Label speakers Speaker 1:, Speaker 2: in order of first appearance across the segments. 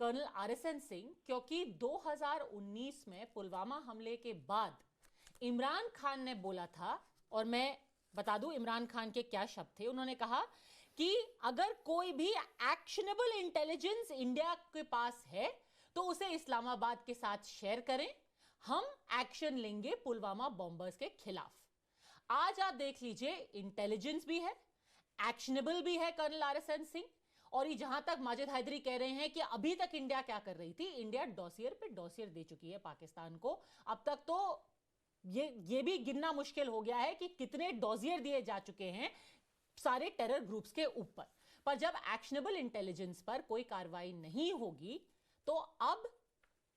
Speaker 1: Colonel RSN Singh, क्योंकि 2019 में पुलवामा हमले के बाद इमरान खान ने बोला था, और मैं बता दूं इमरान खान के क्या शब्द थे। उन्होंने कहा कि अगर कोई भी एक्शनेबल इंटेलिजेंस इंडिया के पास है तो उसे इस्लामाबाद के साथ शेयर करें, हम एक्शन लेंगे पुलवामा बॉम्बर्स के खिलाफ। आज आप देख लीजिए, इंटेलिजेंस भी है, एक्शनेबल भी है कर्नल आरएसएन सिंह। और ये जहां तक माजिद हैदरी कह रहे हैं कि अभी तक इंडिया क्या कर रही थी, इंडिया डॉसियर पे डॉसियर दे चुकी है पाकिस्तान को। अब तक तो ये भी गिनना मुश्किल हो गया है कि कितने डॉसियर दिए जा चुके हैं सारे टेरर ग्रुप्स के ऊपर। पर जब एक्शनेबल इंटेलिजेंस पर कोई कार्रवाई नहीं होगी तो अब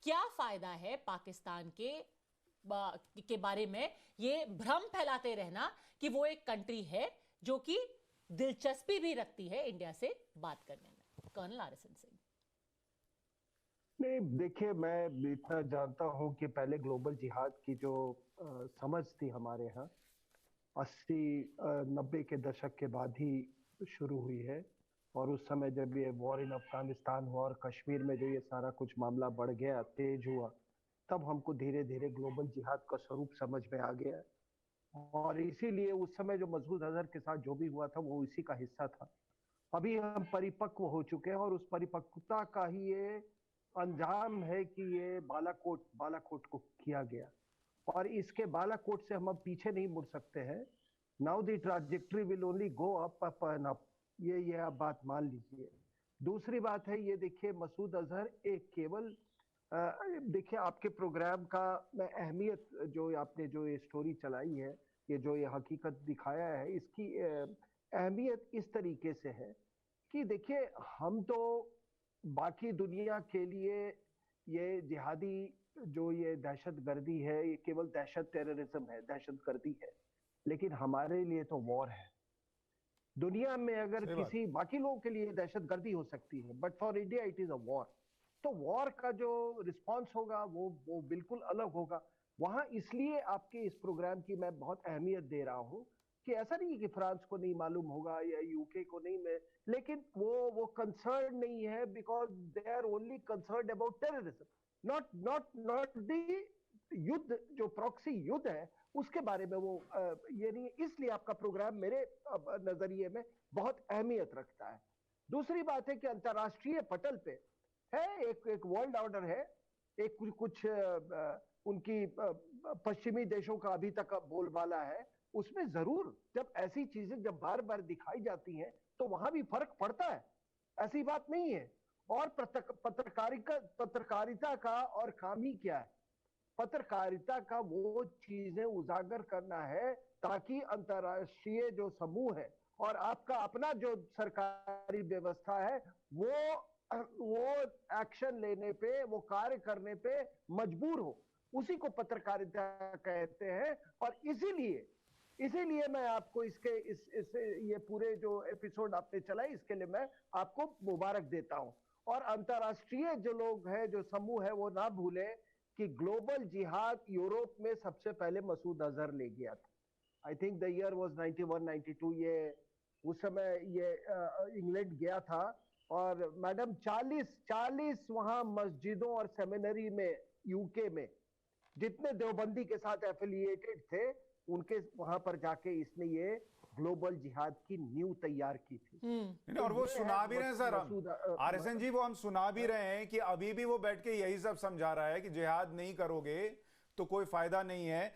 Speaker 1: क्या फायदा है पाकिस्तान के बारे में ये भ्रम फैलाते रहना कि वो एक कंट्री है जो कि दिलचस्पी भी रखती है इंडिया से बात करने में। Colonel RSN Singh.
Speaker 2: नहीं, देखिए, मैं इतना जानता हूं कि पहले ग्लोबल जिहाद की जो समझ थी हमारे यहाँ 80-90 के दशक के बाद ही शुरू हुई है। और उस समय जब ये वॉर इन अफगानिस्तान हुआ और कश्मीर में जो ये सारा कुछ मामला बढ़ गया, तेज हुआ, तब हमको धीरे धीरे ग्लोबल जिहाद का स्वरूप समझ में आ गया। और इसीलिए उस समय जो मसूद अजहर के साथ जो भी हुआ था वो इसी का हिस्सा था। अभी हम परिपक्व हो चुके हैं और उस परिपक्वता का ही ये अंजाम है कि ये बालाकोट को किया गया। और इसके बालाकोट से हम अब पीछे नहीं मुड़ सकते हैं। Now the trajectory will only go up up and up. ये आप बात मान लीजिए। दूसरी बात है, ये देखिए, मसूद अजहर एक केवल देखिए, आपके प्रोग्राम का मैं अहमियत जो आपने जो ये स्टोरी चलाई है, ये जो ये हकीकत दिखाया है, इसकी अहमियत इस तरीके से है कि देखिए, हम तो बाकी दुनिया के लिए ये जिहादी जो ये दहशतगर्दी है, ये केवल दहशत टेररिज्म है, दहशतगर्दी है। लेकिन हमारे लिए तो वॉर है। दुनिया में अगर किसी बाकी लोगों के लिए दहशतगर्दी हो सकती है, but for India it is a war. तो वॉर का जो रिस्पांस होगा वो बिल्कुल अलग होगा वहां। इसलिए आपके इस प्रोग्राम की मैं बहुत अहमियत दे रहा हूं कि ऐसा नहीं है कि फ्रांस को नहीं मालूम होगा या यूके को नहीं, में लेकिन वो कंसर्न नहीं है, because they are only concern about terrorism, not the युद्ध, जो प्रॉक्सी युद्ध है उसके बारे में वो ये नहीं है। इसलिए आपका प्रोग्राम मेरे नजरिए में बहुत अहमियत रखता है। दूसरी बात है कि अंतर्राष्ट्रीय पटल पे है एक वर्ल्ड ऑर्डर है, एक कुछ उनकी पश्चिमी देशों का अभी तक बोलबाला है। उसमें जरूर जब ऐसी चीजें जब बार बार दिखाई जाती हैं तो वहां भी फर्क पड़ता है, ऐसी बात नहीं है। और पत्रकारिता का और काम ही क्या है? पत्रकारिता का वो चीजें उजागर करना है ताकि अंतर्राष्ट्रीय जो समूह है और आपका अपना जो सरकारी व्यवस्था है वो एक्शन लेने पे, वो कार्य करने पे मजबूर हो। उसी को पत्रकारिता कहते हैं। और इसीलिए मैं आपको ये पूरे जो एपिसोड आपने चलाई, इसके लिए मैं आपको मुबारक देता हूं। और अंतर्राष्ट्रीय जो लोग हैं, जो समूह है, वो ना भूले कि ग्लोबल जिहाद यूरोप में सबसे पहले मसूद अजहर ले गया था। I think the year was 91-92। ये उस समय ये इंग्लैंड गया था। और मैडम 40 वहां मस्जिदों और सेमिनरी में यूके में जितने देवबंदी के साथ एफिलिएटेड थे, उनके वहां पर जाके इसने ये ग्लोबल जिहाद की नींव तैयार की थी।
Speaker 3: और वो सुना भी रहे हैं सर, हम आरएसएन जी, वो हम सुना भी रहे हैं कि अभी भी वो बैठ के यही सब समझा रहा है कि जिहाद नहीं करोगे तो कोई फायदा नहीं है।